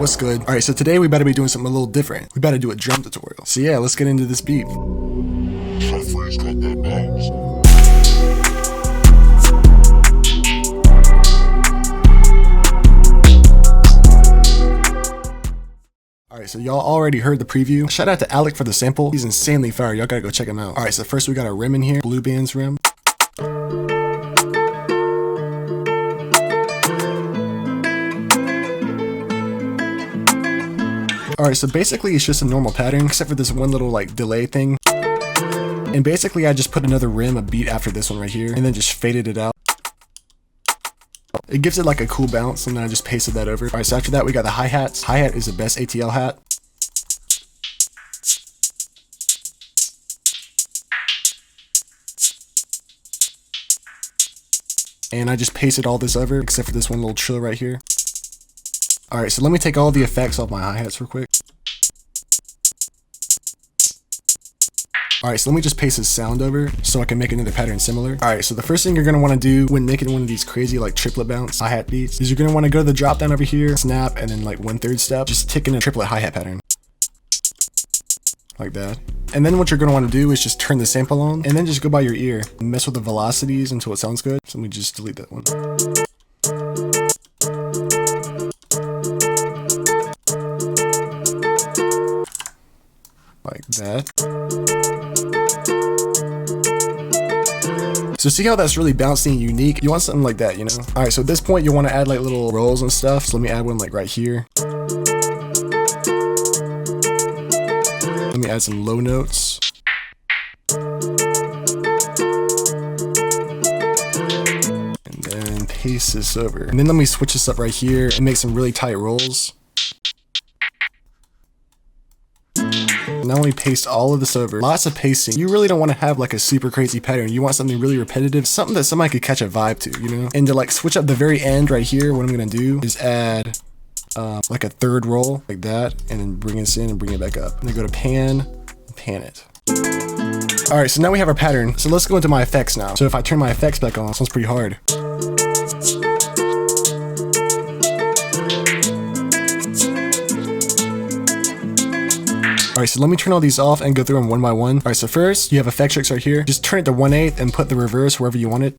What's good? Alright, so today we better be doing something a little different. We better do a drum tutorial. So yeah, let's get into this beat. Alright, so y'all already heard the preview. Shout out to Alec for the sample. He's insanely fire. Y'all gotta go check him out. Alright, so first we got a rim in here. Blue Band's rim. Alright, so basically it's just a normal pattern, except for this one little like delay thing. And basically I just put another rim, a beat after this one right here, and then just faded it out. It gives it like a cool bounce, and then I just pasted that over. Alright, so after that we got the hi-hats. Hi-hat is the best ATL hat. And I just pasted all this over, except for this one little trill right here. Alright, so let me take all the effects off my hi-hats real quick. Alright, so let me just paste this sound over so I can make another pattern similar. Alright, so the first thing you're going to want to do when making one of these crazy like triplet bounce hi-hat beats is you're going to want to go to the drop down over here, snap, and then like 1/3 step, just tick in a triplet hi-hat pattern. Like that. And then what you're going to want to do is just turn the sample on and then just go by your ear and mess with the velocities until it sounds good. So let me just delete that one. Like that. So see how that's really bouncy and unique? You want something like that, you know? Alright, so at this point you'll want to add like little rolls and stuff. So let me add one like right here. Let me add some low notes. And then paste this over. And then let me switch this up right here and make some really tight rolls. Now let me paste all of this over. Lots of pasting. You really don't want to have like a super crazy pattern. You want something really repetitive, something that somebody could catch a vibe to, you know? And to like switch up the very end right here, what I'm gonna do is add like a third roll like that, and then bring this in and bring it back up. And then go to pan it. Alright, so now we have our pattern. So let's go into my effects now. So if I turn my effects back on, it sounds pretty hard. Alright, so let me turn all these off and go through them one by one. Alright, so first, you have effect tricks right here. Just turn it to 1/8 and put the reverse wherever you want it.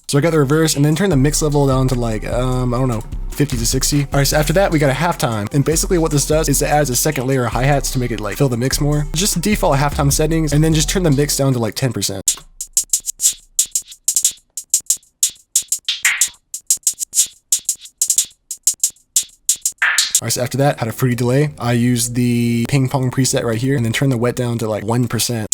So I got the reverse, and then turn the mix level down to like, I don't know, 50 to 60. Alright, so after that, we got a halftime. And basically what this does is it adds a second layer of hi-hats to make it like fill the mix more. Just default halftime settings, and then just turn the mix down to like 10%. Alright, so after that, had a fruity delay. I used the ping pong preset right here, and then turn the wet down to like 1%.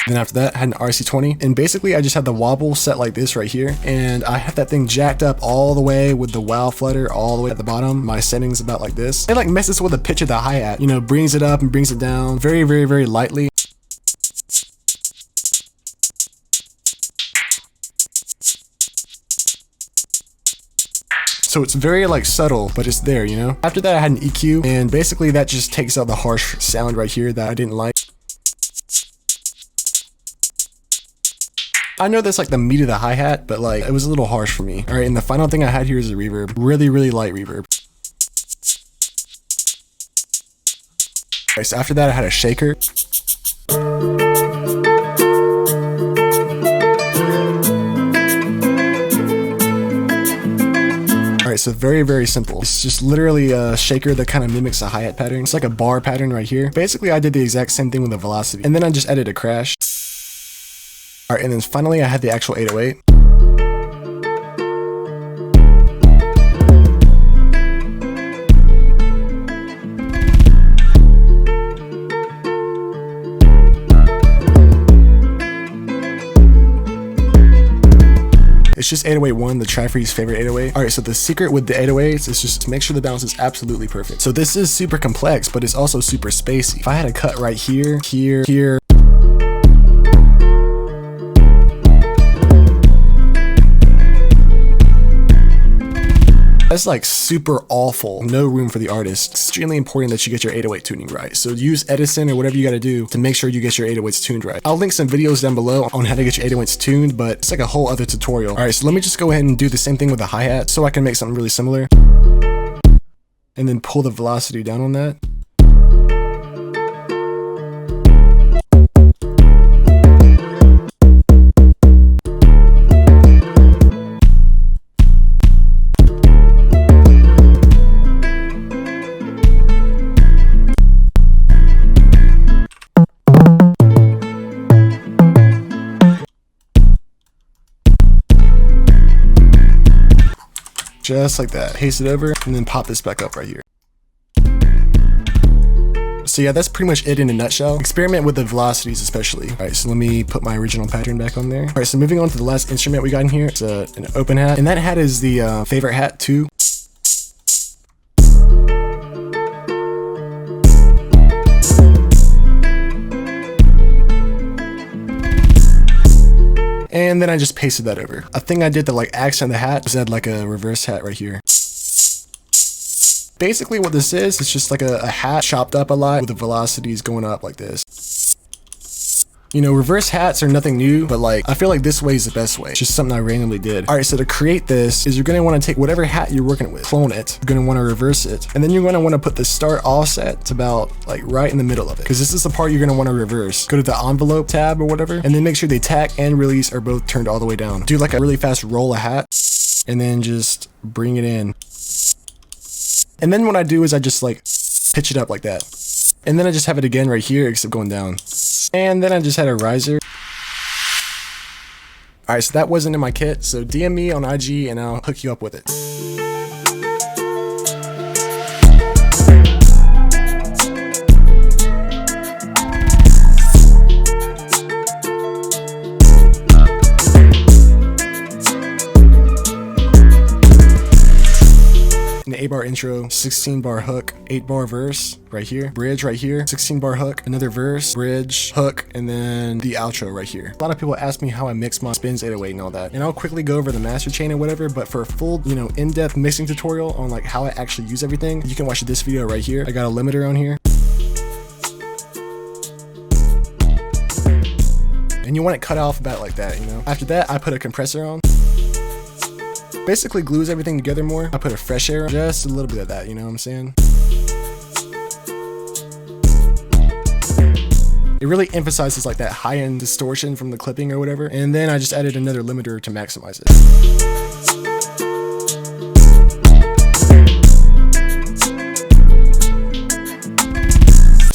Then after that, I had an RC20, and basically I just had the wobble set like this right here, and I had that thing jacked up all the way with the wow flutter all the way at the bottom. My settings about like this. It like messes with the pitch of the hi-hat, you know, brings it up and brings it down very, very, very lightly. So it's very like subtle, but it's there, you know? After that, I had an EQ, and basically that just takes out the harsh sound right here that I didn't like. I know that's like the meat of the hi-hat, but like it was a little harsh for me. Alright, and the final thing I had here is a reverb. Really, really light reverb. Alright, so after that I had a shaker. Alright, so very, very simple. It's just literally a shaker that kind of mimics a hi-hat pattern. It's like a bar pattern right here. Basically, I did the exact same thing with the velocity. And then I just added a crash. Alright, and then finally I had the actual 808. It's just 808-1, the TRIFREEZE favorite 808. Alright, so the secret with the 808s is just to make sure the balance is absolutely perfect. So this is super complex, but it's also super spacey. If I had a cut right here, here, That's like super awful. No room for the artist. It's extremely important that you get your 808 tuning right. So use Edison or whatever you gotta do to make sure you get your 808s tuned right. I'll link some videos down below on how to get your 808s tuned, but it's like a whole other tutorial. All right, so let me just go ahead and do the same thing with the hi-hat so I can make something really similar. And then pull the velocity down on that. Just like that. Paste it over and then pop this back up right here. So yeah, that's pretty much it in a nutshell. Experiment with the velocities especially. All right, so let me put my original pattern back on there. All right, so moving on to the last instrument we got in here. It's an open hat, and that hat is the favorite hat too. And then I just pasted that over. A thing I did to like accent the hat was add like a reverse hat right here. Basically what this is, it's just like a hat chopped up a lot with the velocities going up like this. You know, reverse hats are nothing new, but like, I feel like this way is the best way. It's just something I randomly did. All right, so to create this is you're gonna wanna take whatever hat you're working with, clone it, you're gonna wanna reverse it, and then you're gonna wanna put the start offset to about like right in the middle of it, because this is the part you're gonna wanna reverse. Go to the envelope tab or whatever, and then make sure the attack and release are both turned all the way down. Do like a really fast roll of hat, and then just bring it in. And then what I do is I just like pitch it up like that. And then I just have it again right here, except going down. And then I just had a riser. Alright, so that wasn't in my kit, so DM me on IG and I'll hook you up with it. An 8-bar intro, 16-bar hook, 8-bar verse right here, bridge right here, 16-bar hook, another verse, bridge, hook, and then the outro right here. A lot of people ask me how I mix my spins 808 and all that, and I'll quickly go over the master chain or whatever, but for a full, you know, in-depth mixing tutorial on like how I actually use everything, you can watch this video right here. I got a limiter on here. And you want it cut off about like that, you know. After that, I put a compressor on. Basically glues everything together more. I put a fresh air, just a little bit of that, you know what I'm saying? It really emphasizes like that high-end distortion from the clipping or whatever. And then I just added another limiter to maximize it.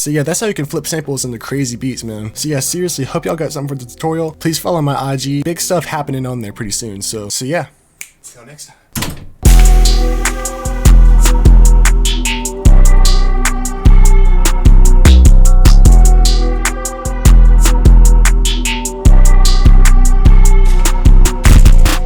So yeah, that's how you can flip samples into crazy beats, man. So yeah, seriously, hope y'all got something for the tutorial. Please follow my IG. Big stuff happening on there pretty soon. So yeah. Until next time.